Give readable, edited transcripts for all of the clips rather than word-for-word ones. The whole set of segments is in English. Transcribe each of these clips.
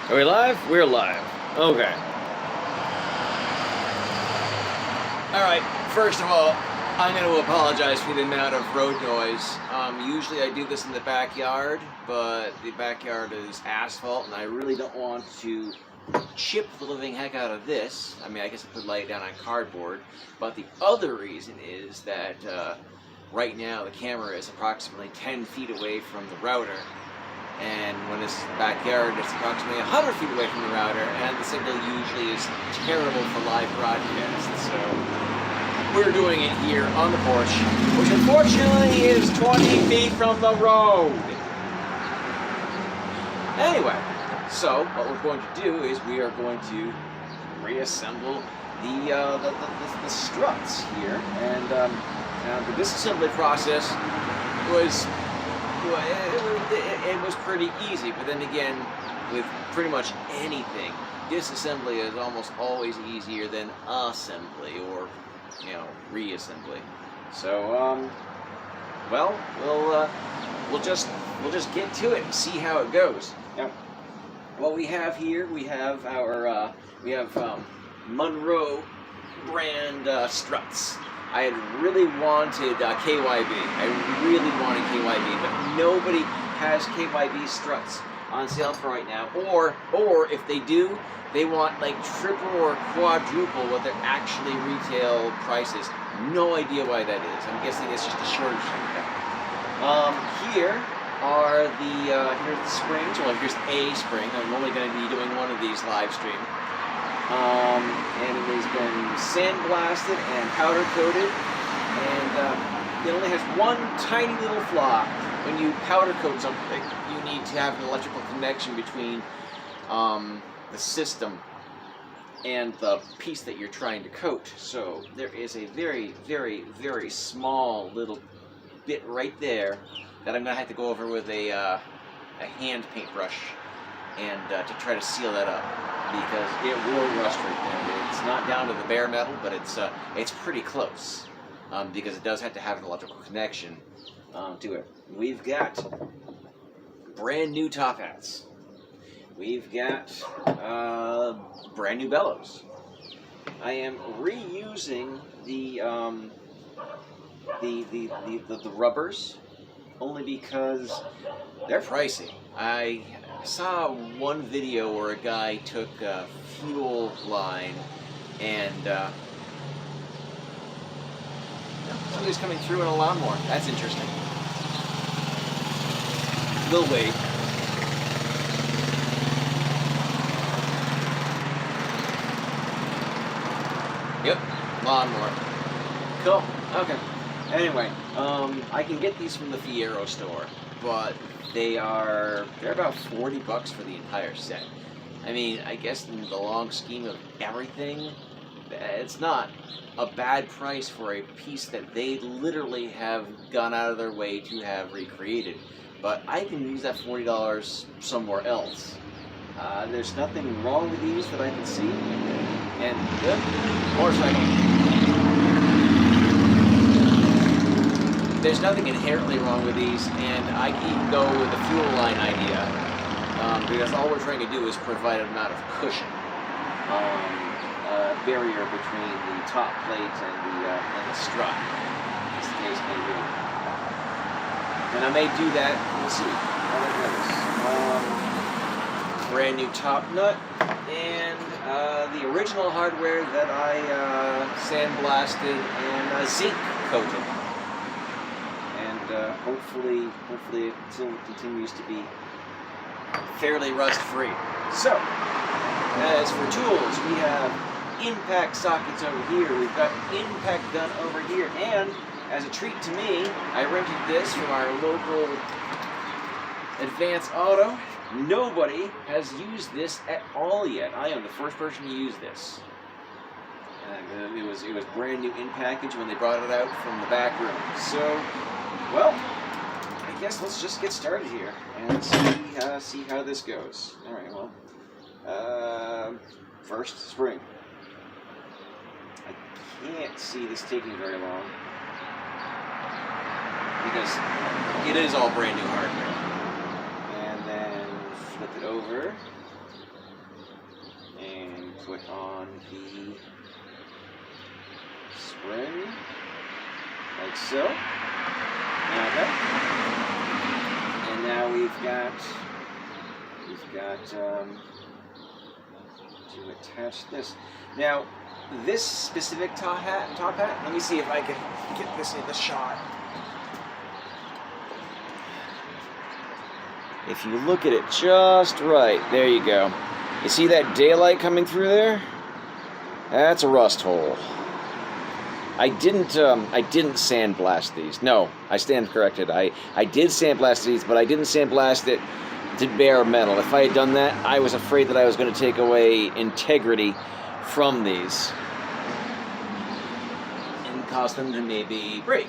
Are we live? We're live. Okay. Alright, first of all, I'm going to apologize for the amount of road noise. Usually I do this in the backyard, but the backyard is asphalt, and I really don't want to chip the living heck out of this. I mean, I guess I could lay it down on cardboard, but the other reason is that right now the camera is approximately 10 feet away from the router. And when this is the backyard, it's approximately 100 feet away from the router, and the signal usually is terrible for live broadcasts. So we're doing it here on the porch, which unfortunately is 20 feet from the road. Anyway, so what we're going to do is we are going to reassemble the struts here, and the disassembly process was. It was pretty easy, but then again, with pretty much anything, disassembly is almost always easier than assembly or, reassembly. So, well, we'll just get to it and see how it goes. Now, what we have here, we have our Monroe brand struts. I had really wanted KYB. I really wanted KYB, but nobody has KYB struts on sale for right now. Or if they do, they want like triple or quadruple what their actually retail price is. No idea why that is. I'm guessing it's just a shortage. Here are here's the springs. Well, here's a spring. I'm only going to be doing one of these live stream. And it has been sandblasted and powder coated, and it only has one tiny little flaw. When you powder coat something, you need to have an electrical connection between the system and the piece that you're trying to coat. So there is a very, very, very small little bit right there that I'm going to have to go over with a hand paintbrush and to try to seal that up, because it will rust right there. It's not down to the bare metal, but it's pretty close, because it does have to have an electrical connection to it. We've got brand new top hats. We've got brand new bellows. I am reusing the rubbers only because they're pricey. I saw one video where a guy took a fuel line and somebody's coming through in a lawnmower. That's interesting. We'll wait. Yep, lawnmower. Cool. Okay. Anyway, I can get these from the Fiero store, but they're about $40 for the entire set. I mean, I guess in the long scheme of everything, it's not a bad price for a piece that they literally have gone out of their way to have recreated. But I can use that $40 somewhere else. There's nothing wrong with these that I can see. And motorcycle. There's nothing inherently wrong with these, and I can even go with the fuel line idea, because all we're trying to do is provide an amount of cushion, barrier between the top plate and the strut, as the case may be. And I may do that. We'll see how it goes. Brand new top nut, and the original hardware that I sandblasted and zinc coated. Hopefully it still continues to be fairly rust-free. So, as for tools, we have impact sockets over here. We've got impact gun over here, and as a treat to me, I rented this from our local Advance Auto. Nobody has used this at all yet. I am the first person to use this. It was brand new in package when they brought it out from the back room. So, well, I guess let's just get started here and see how this goes. All right, well, first spring. I can't see this taking very long because it is all brand new hardware. And then flip it over. put on the spring, like so. Okay. And now we've got to attach this. Now, this specific top hat, let me see if I can get this in the shot. If you look at it just right, there you go. You see that daylight coming through there? That's a rust hole. I didn't sandblast these. No, I stand corrected. I did sandblast these, but I didn't sandblast it to bare metal. If I had done that, I was afraid that I was going to take away integrity from these and cause them to maybe break.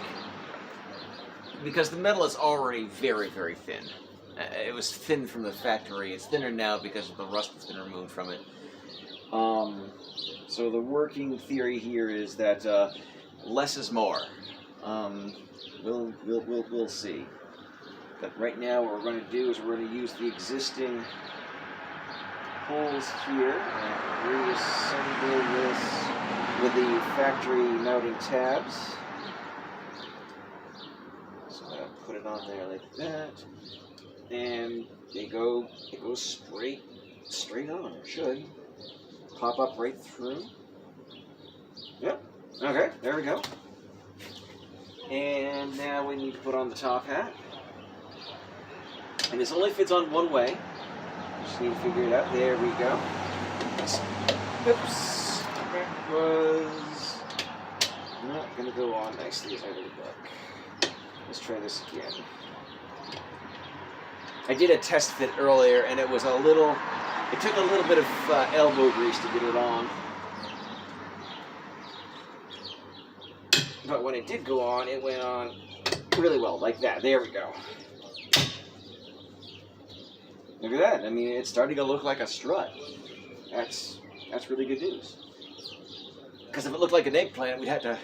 Because the metal is already very, very thin. It was thin from the factory. It's thinner now because of the rust that's been removed from it. So the working theory here is that less is more. We'll see. But right now, what we're going to do is we're going to use the existing holes here and reassemble this with the factory mounting tabs. So I'm going to put it on there like that, and it goes straight on. It should pop up right through. Yep. Okay. There we go. And now we need to put on the top hat. And this only fits on one way. Just need to figure it out. There we go. Oops. That was not going to go on nicely as I would like. Let's try this again. I did a test fit earlier, and it took a little bit of elbow grease to get it on. But when it did go on, it went on really well, like that. There we go. Look at that. I mean, it's starting to look like a strut. That's really good news. Because if it looked like an eggplant, we'd have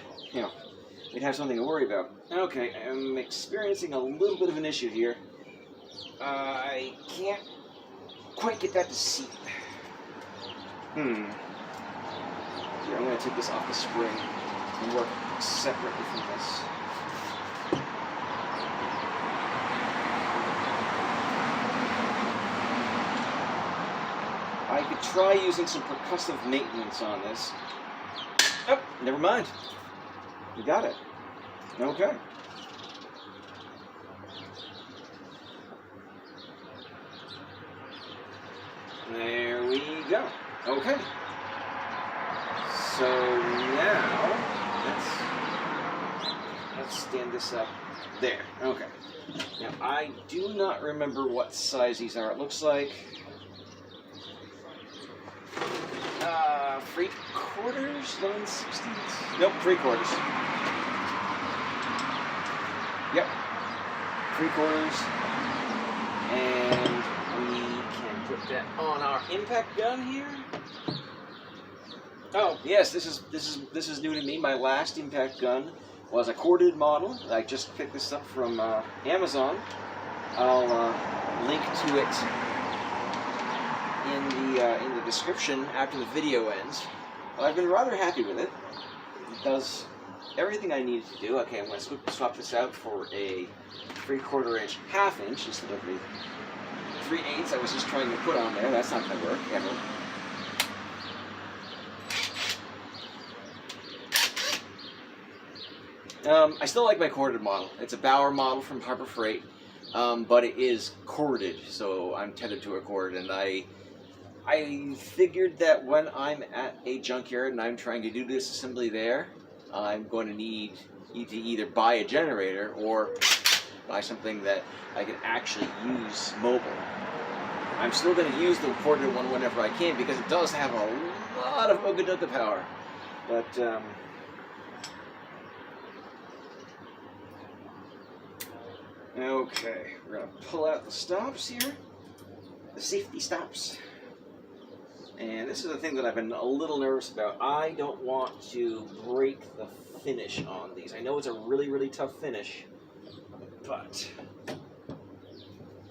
something to worry about. Okay, I'm experiencing a little bit of an issue here. I can't quite get that to seat. Here, I'm going to take this off the spring and work separately from this. I could try using some percussive maintenance on this. Oh, never mind. We got it. Okay. There we go. Okay. So now, let's stand this up there. Okay. Now, I do not remember what size these are. It looks like 3/4, 11/16. Nope, 3/4. Yep, 3/4. And we can put that on our impact gun here. Oh yes, this is new to me. My last impact gun was a corded model. I just picked this up from Amazon. I'll link to it in the description after the video ends. Well, I've been rather happy with it. It does everything I needed to do. Okay, I'm going to swap this out for a 3/4 inch, 1/2 inch instead of the 3/8 I was just trying to put on there. That's not going to work ever. I still like my corded model. It's a Bauer model from Harbor Freight, but it is corded, so I'm tethered to a cord, and I figured that when I'm at a junkyard and I'm trying to do this assembly there, I'm going to need to either buy a generator or buy something that I can actually use mobile. I'm still going to use the corded one whenever I can because it does have a lot of ooga-dooga power, but okay, we're going to pull out the stops here, the safety stops. And this is the thing that I've been a little nervous about. I don't want to break the finish on these. I know it's a really, really tough finish, but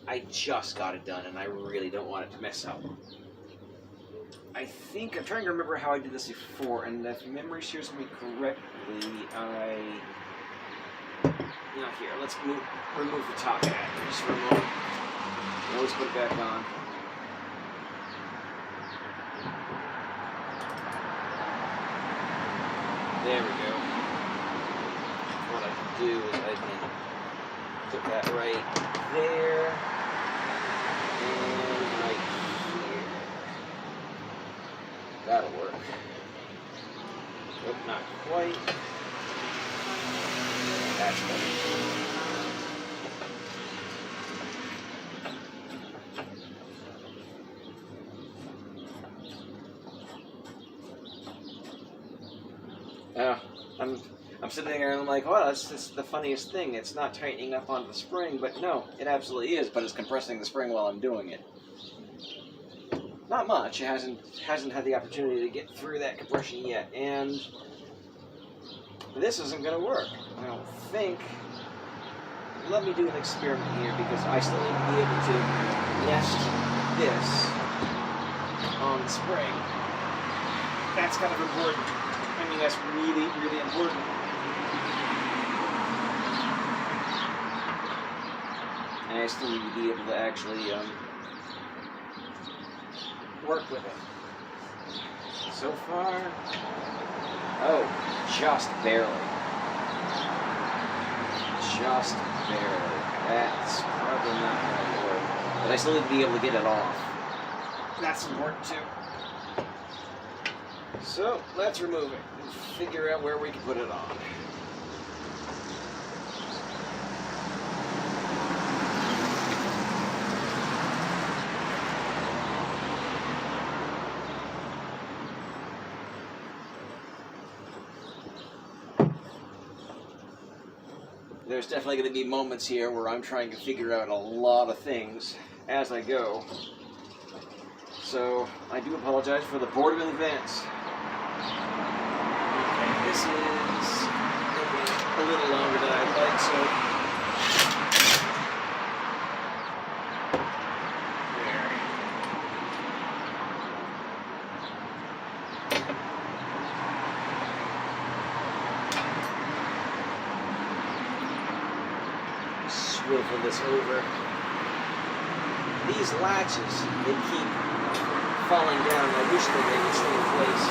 I just got it done and I really don't want it to mess up. I think I'm trying to remember how I did this before, and if memory serves me correctly, not here. Let's remove the top hat just for a moment. And let's put it back on. There we go. What I can do is I can put that right there and right here. That'll work. Nope, not quite. That's better. I'm sitting there and I'm like, well, that's just the funniest thing. It's not tightening up onto the spring, but no, it absolutely is. But it's compressing the spring while I'm doing it. Not much. It hasn't had the opportunity to get through that compression yet, and this isn't going to work. I don't think. Let me do an experiment here because I still need to be able to nest this on the spring. That's kind of important. I mean, that's really, really important. And I still need to be able to actually work with it. So far, oh, just barely. Just barely. That's probably not going to work. But I still need to be able to get it off. That's important too. So let's remove it and figure out where we can put it on. There's definitely going to be moments here where I'm trying to figure out a lot of things as I go. So I do apologize for the boredom in advance. Okay, this is a little longer than I'd like, so swivel this over. These latches, they keep falling down. I wish that they would stay in place.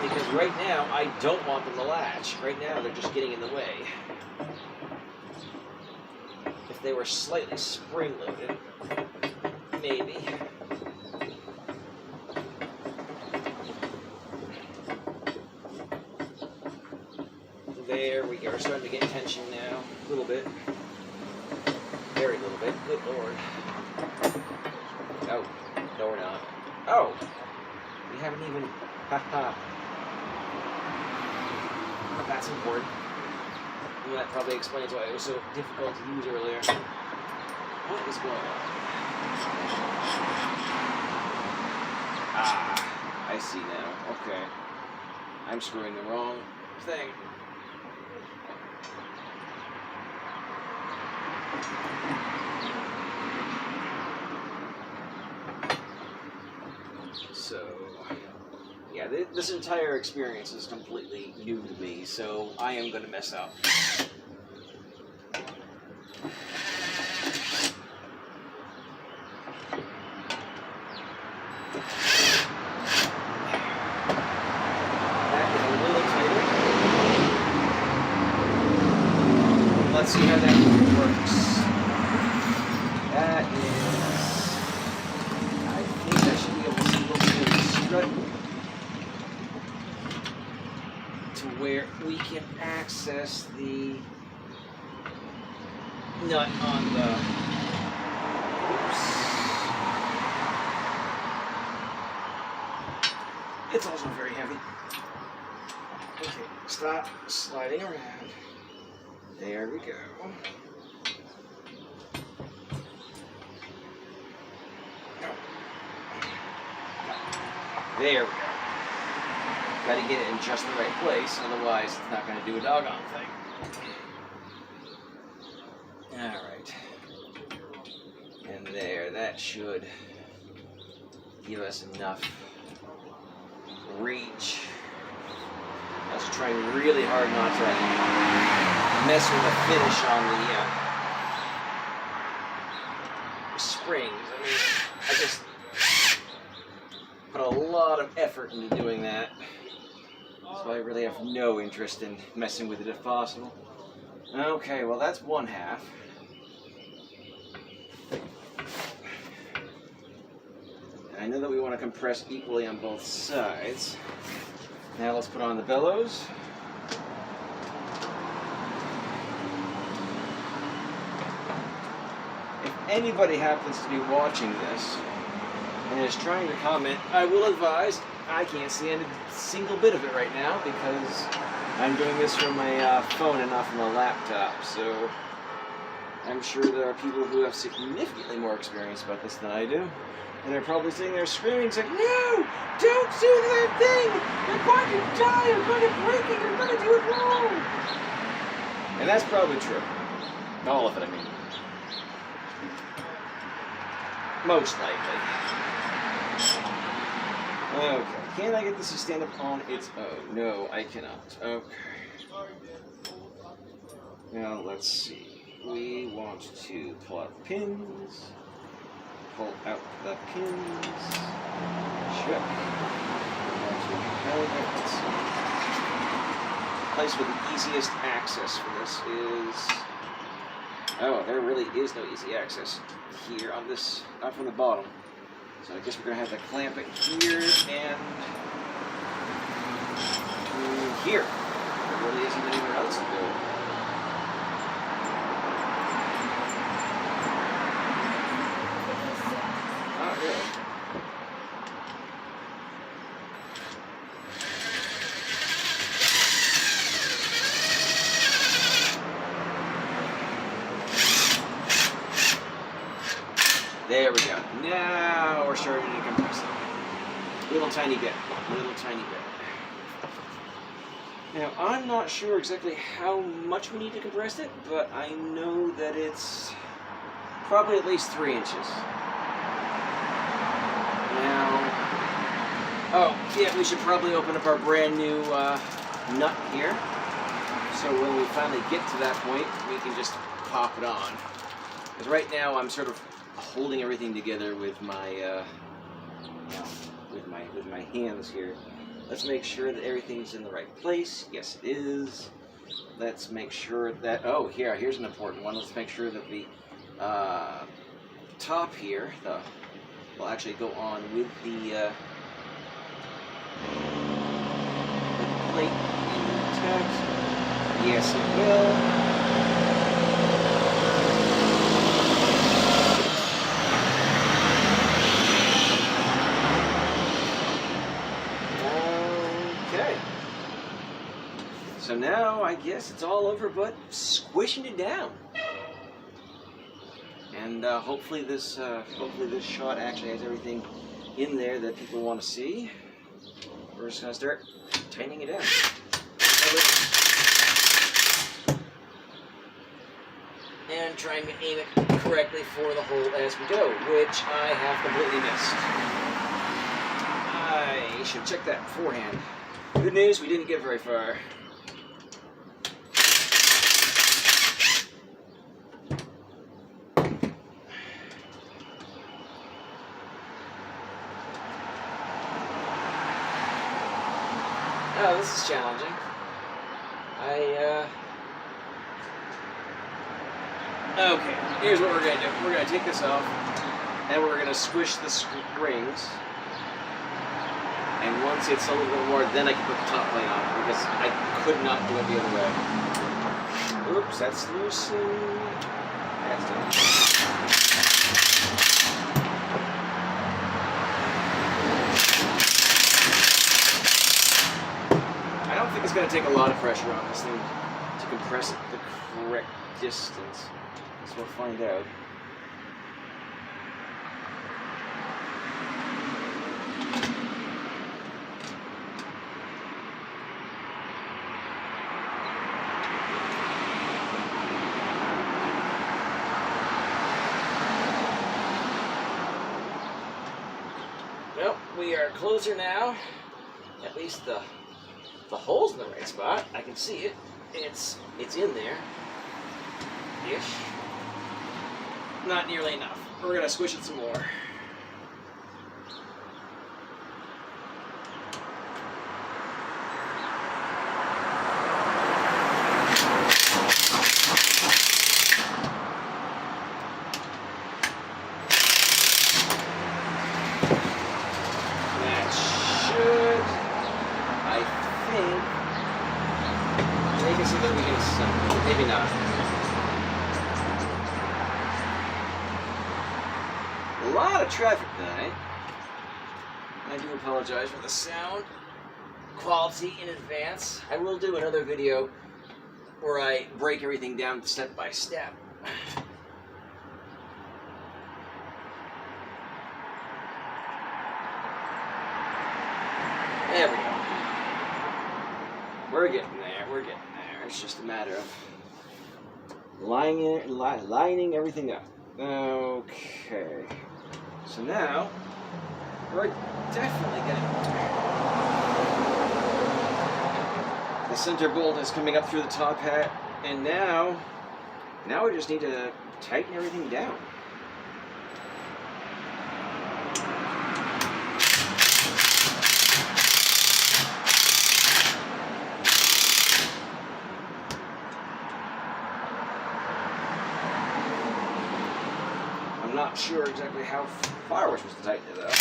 Because right now, I don't want them to latch. Right now, they're just getting in the way. If they were slightly spring-loaded, maybe. There we go. We're starting to get tension now. A little bit. Very little bit. Good Lord. Oh. No, we're not. Oh! We haven't even... Haha. But that's important. And that probably explains why it was so difficult to use earlier. What is going on? Ah. I see now. Okay. I'm screwing the wrong thing. So, yeah, this entire experience is completely new to me, so I am going to mess up. That is a little tighter. Let's see how that works. That is... I think I should be able to see what's going to strut to where we can access the nut on the... Oops. It's also very heavy. Okay, stop sliding around. There we go. There we go. Got to get it in just the right place, otherwise it's not going to do a doggone thing. Alright. And there, that should give us enough reach. I was trying really hard not to mess with the finish on the springs. I mean, I just put a lot of effort into doing that, so I really have no interest in messing with it if possible. Okay, well that's one half. I know that we want to compress equally on both sides. Now let's put on the bellows. If anybody happens to be watching this and is trying to comment, I will advise I can't see a single bit of it right now because I'm doing this from my phone and not from a laptop. So I'm sure there are people who have significantly more experience about this than I do. And they're probably sitting there screaming, like, no, don't do that thing! You're going to die, you're going to break it, you're going to do it wrong! And that's probably true. All of it, I mean. Most likely. Okay, can I get this to stand up on its own? No, I cannot. Okay. Now, let's see. We want to pull out the pins. Pull out the pins. Check. The place with the easiest access for this is... Oh, there really is no easy access here on this, not from the bottom. So I guess we're going to have to clamp it here and here. There really isn't anywhere else to go. There we go. Now we're starting to compress it. Little tiny bit. Little tiny bit. Now, I'm not sure exactly how much we need to compress it, but I know that it's probably at least 3 inches. Now, oh, yeah, we should probably open up our brand new nut here. So when we finally get to that point, we can just pop it on. Because right now I'm sort of holding everything together with my with my hands here. Let's make sure that everything's in the right place. Yes, it is. Let's make sure that, oh, here's an important one. Let's make sure that the top here will actually go on with the plate intact. Yes, it will. So now I guess it's all over but squishing it down. And hopefully this shot actually has everything in there that people want to see. We're just going to start tightening it down. And trying to aim it correctly for the hole as we go, which I have completely missed. I should check that beforehand. Good news, we didn't get very far. Oh, this is challenging. Okay, here's what we're going to do. We're going to take this off, and we're going to squish the springs. And once it's a little bit more, then I can put the top plate on, because I could not do it the other way. Oops, that's loosened. That's done. I don't think it's going to take a lot of pressure on this thing to compress it the correct distance. So we'll find out. Well, we are closer now. At least the hole's in the right spot. I can see it. It's in there. Ish. Not nearly enough. We're gonna squish it some more. That should, I think, make it so that we can assemble. Maybe not. A lot of traffic tonight. I do apologize for the sound quality in advance. I will do another video where I break everything down step by step. There we go. We're getting there. We're getting there. It's just a matter of lining everything up. Okay. So now, we're definitely getting the center bolt is coming up through the top hat, and now we just need to tighten everything down. I'm not sure exactly how far we're supposed to tighten it up.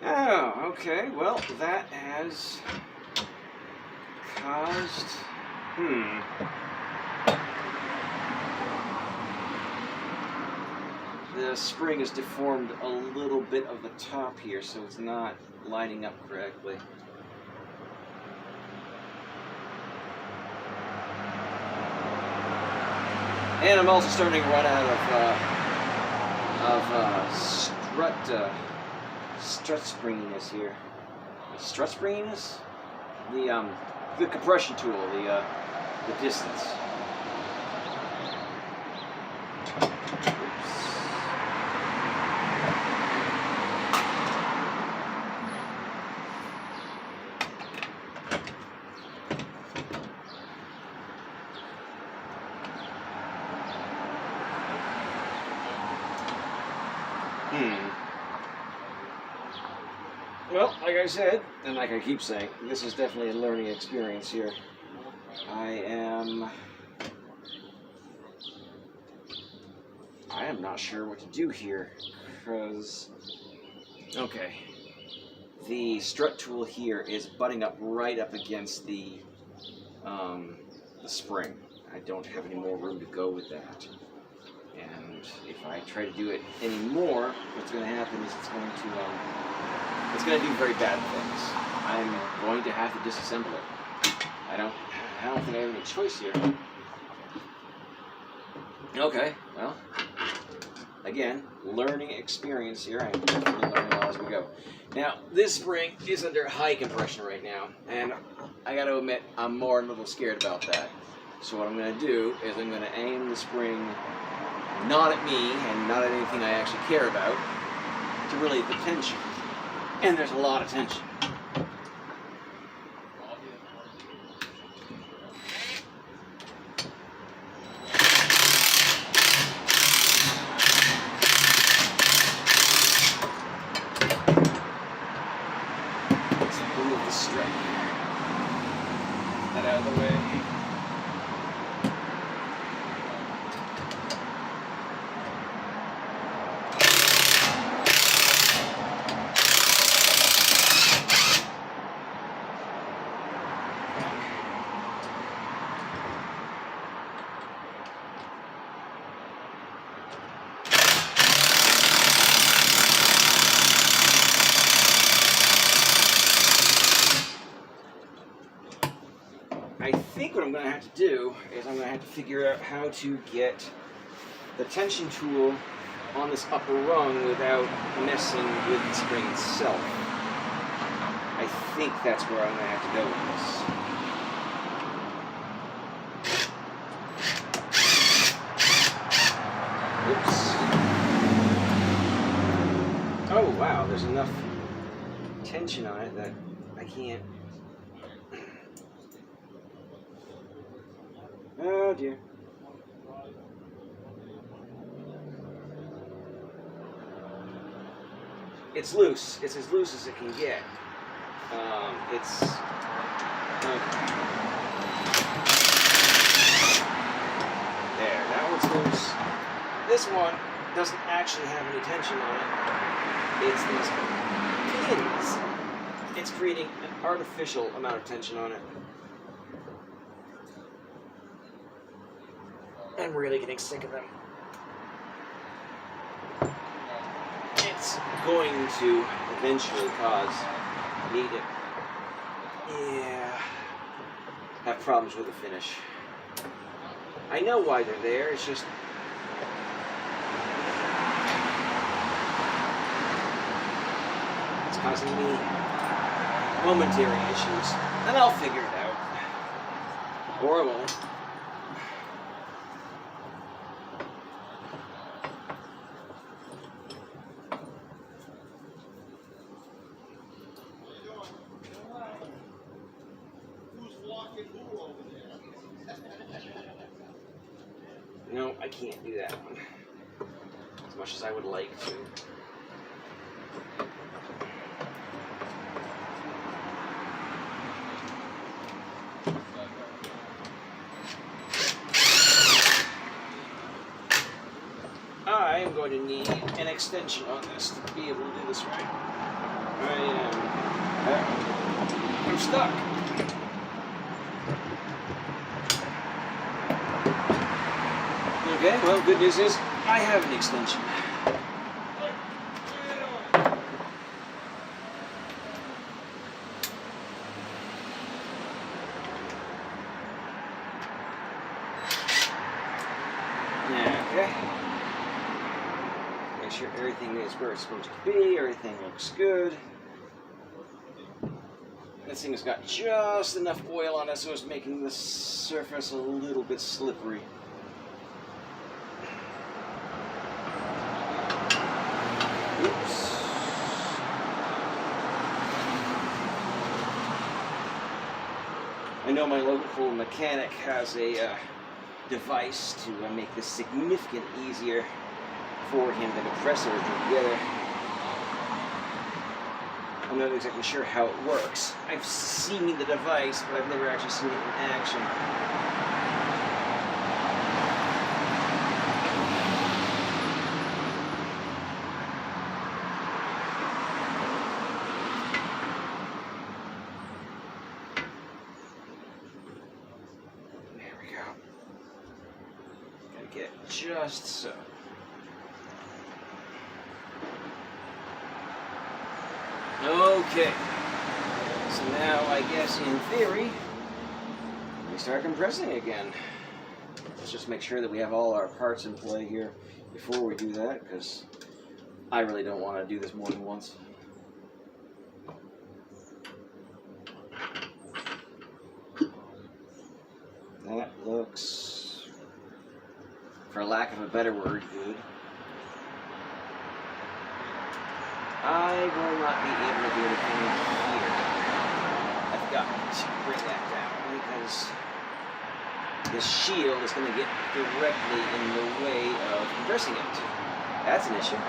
Oh, okay. Well, that has caused... The spring has deformed a little bit of the top here, so it's not lining up correctly. And I'm also starting to run out of strut springiness here. Strut springiness? The compression tool, the distance. Well, like I said, and like I keep saying, this is definitely a learning experience here. I am not sure what to do here, because, okay, the strut tool here is butting up right up against the spring. I don't have any more room to go with that. And if I try to do it anymore, what's going to happen is it's going to do very bad things. I'm going to have to disassemble it. I don't think I have any choice here. Okay, well, again, learning experience here. I'm definitely learning as we go. Now, this spring is under high compression right now, and I got to admit, I'm more a little scared about that. So what I'm going to do is I'm going to aim the spring not at me and not at anything I actually care about to relieve the tension. And there's a lot of tension. Let's move the strut. That out of the way. I think what I'm going to have to do is I'm going to have to figure out how to get the tension tool on this upper rung without messing with the spring itself. I think that's where I'm going to have to go with this. Oops. Oh wow, there's enough tension on it that I can't. Oh dear. It's loose. It's as loose as it can get. It's... There, that one's loose. This one doesn't actually have any tension on it. It's these pins. It's creating an artificial amount of tension on it. I'm really getting sick of them. It's going to eventually cause me to, have problems with the finish. I know why they're there, it's just it's causing me momentary issues, and I'll figure it out. Or I won't. No, I can't do that one. As much as I would like to. I am going to need an extension on this to be able to do this right. I'm stuck. Okay, well, good news is I have an extension. Okay. Make sure everything is where it's supposed to be, everything looks good. This thing has got just enough oil on it so it's making the surface a little bit slippery. Oops. I know my local mechanic has a device to make this significantly easier for him to compress everything together. I'm not exactly sure how it works. I've seen the device, but I've never actually seen it in action. Just so. Okay. So now, I guess, in theory, we start compressing again. Let's just make sure that we have all our parts in play here before we do that, because I really don't want to do this more than once. That looks, for lack of a better word, good. I will not be able to do anything here. I've got to bring that down because this shield is going to get directly in the way of compressing it. That's an issue.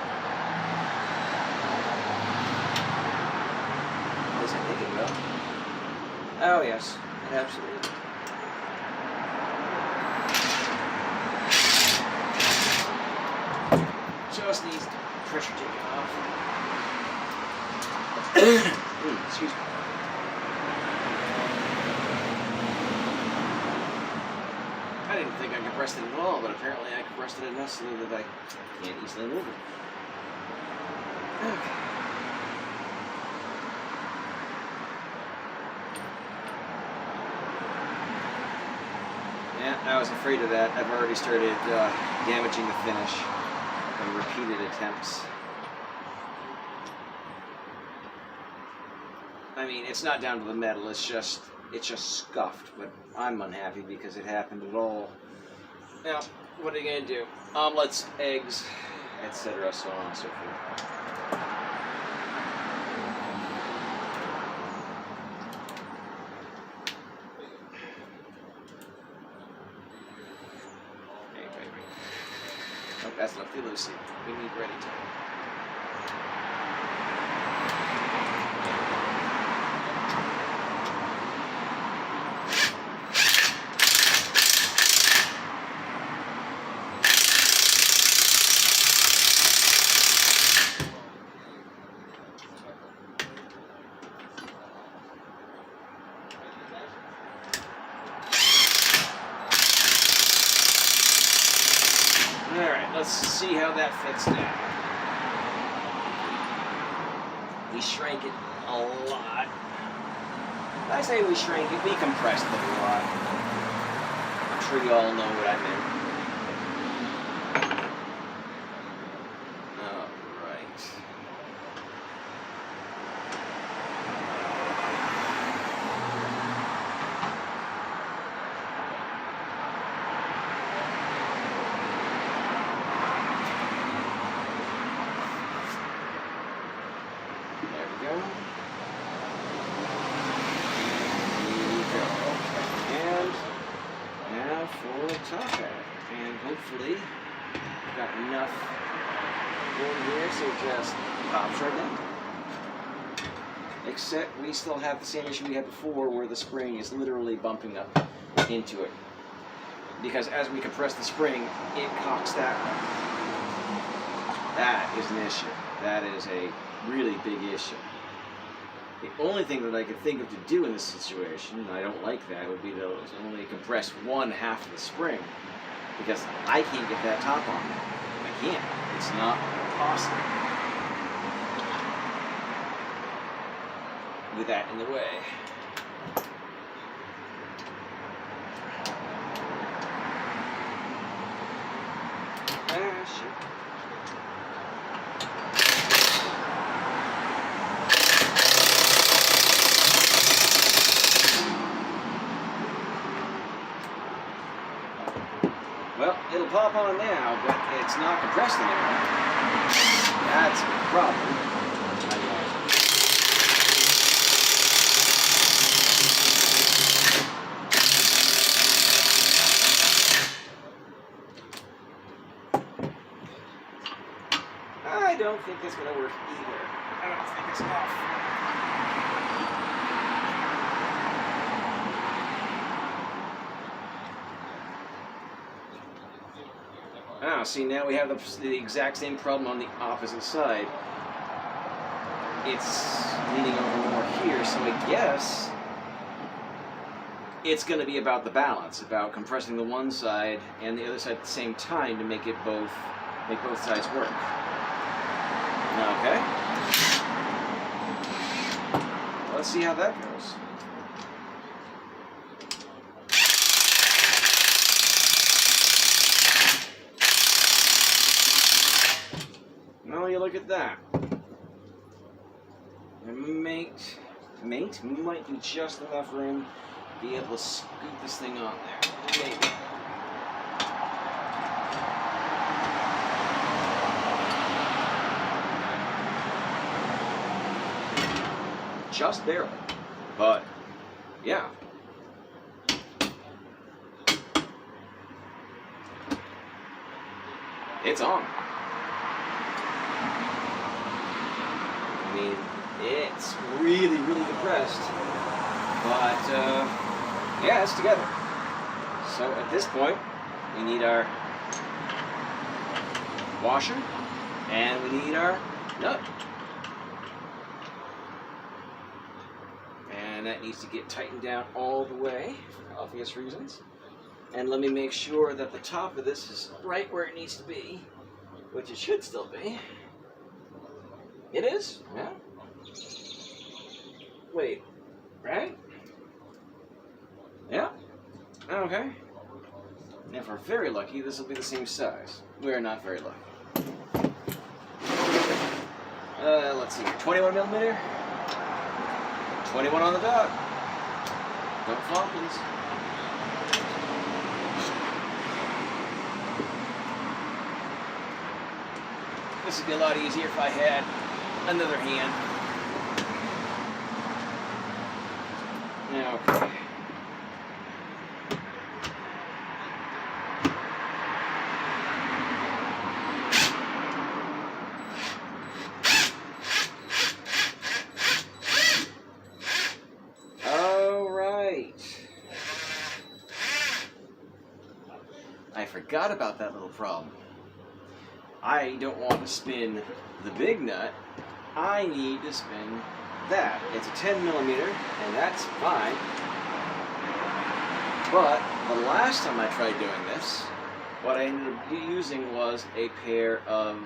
At least I think it will. Oh yes, it absolutely. Just needs pressure taken off. Excuse me. I didn't think I compressed it at all, but apparently I compressed it enough so that I can't easily move it. Okay. Yeah, I was afraid of that. I've already started damaging the finish. and repeated attempts. I mean, it's not down to the metal, it's just scuffed, but I'm unhappy because it happened at all. Now, what are you going to do? Omelets, eggs, etc., so on and so forth. Oh, that's lefty loosey. We need ready time. Alright, let's see how that fits now. We shrank it a lot. When I say we shrank it, we compressed it a lot. I'm sure you all know what I meant. Alright. For the top hat, and hopefully we've got enough in here so it just pops right down. Except we still have the same issue we had before where the spring is literally bumping up into it. Because as we compress the spring, it cocks that way. That is an issue. That is a really big issue. The only thing that I could think of to do in this situation, and I don't like that, would be to only compress one half of the spring, because I can't get that top on. I can't. It's not possible. With that in the way. Ah, shit. Well, it'll pop on now, but it's not compressed anymore. That's a problem. I don't think it's going to work either. I don't think it's off. Ah, see, now we have the exact same problem on the opposite side. It's leaning over more here, so I guess it's going to be about the balance, about compressing the one side and the other side at the same time to make both sides work. Okay. Let's see how that goes. Well, you look at that. Mate, might be just enough room to be able to scoop this thing on there. Maybe. Just barely. But, yeah. It's on. I mean, it's really, really compressed, but yeah, it's together. So at this point, we need our washer and we need our nut. And that needs to get tightened down all the way for obvious reasons. And let me make sure that the top of this is right where it needs to be, which it should still be. It is? Yeah. Wait, right? Yeah? Okay. And if we're very lucky, this will be the same size. We're not very lucky. Let's see, 21 millimeter. 21 on the dot. No Falcons. This would be a lot easier if I had another hand. Okay. I forgot about that little problem. I don't want to spin the big nut. I need to spin that. It's a 10 millimeter, and that's fine. But the last time I tried doing this, what I ended up using was a pair of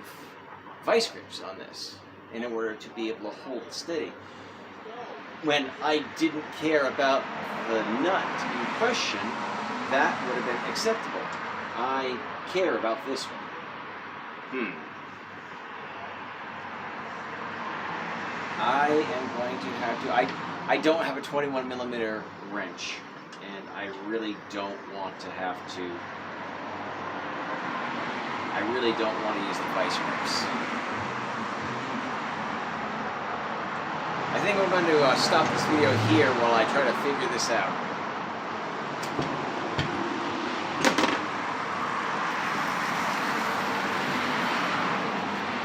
vice grips on this in order to be able to hold it steady. When I didn't care about the nut in question, that would have been acceptable. I care about this one. I am going to have to, I don't have a 21 millimeter wrench, and I really don't want to have to, I really don't want to use the vice grips. I think I'm going to stop this video here while I try to figure this out.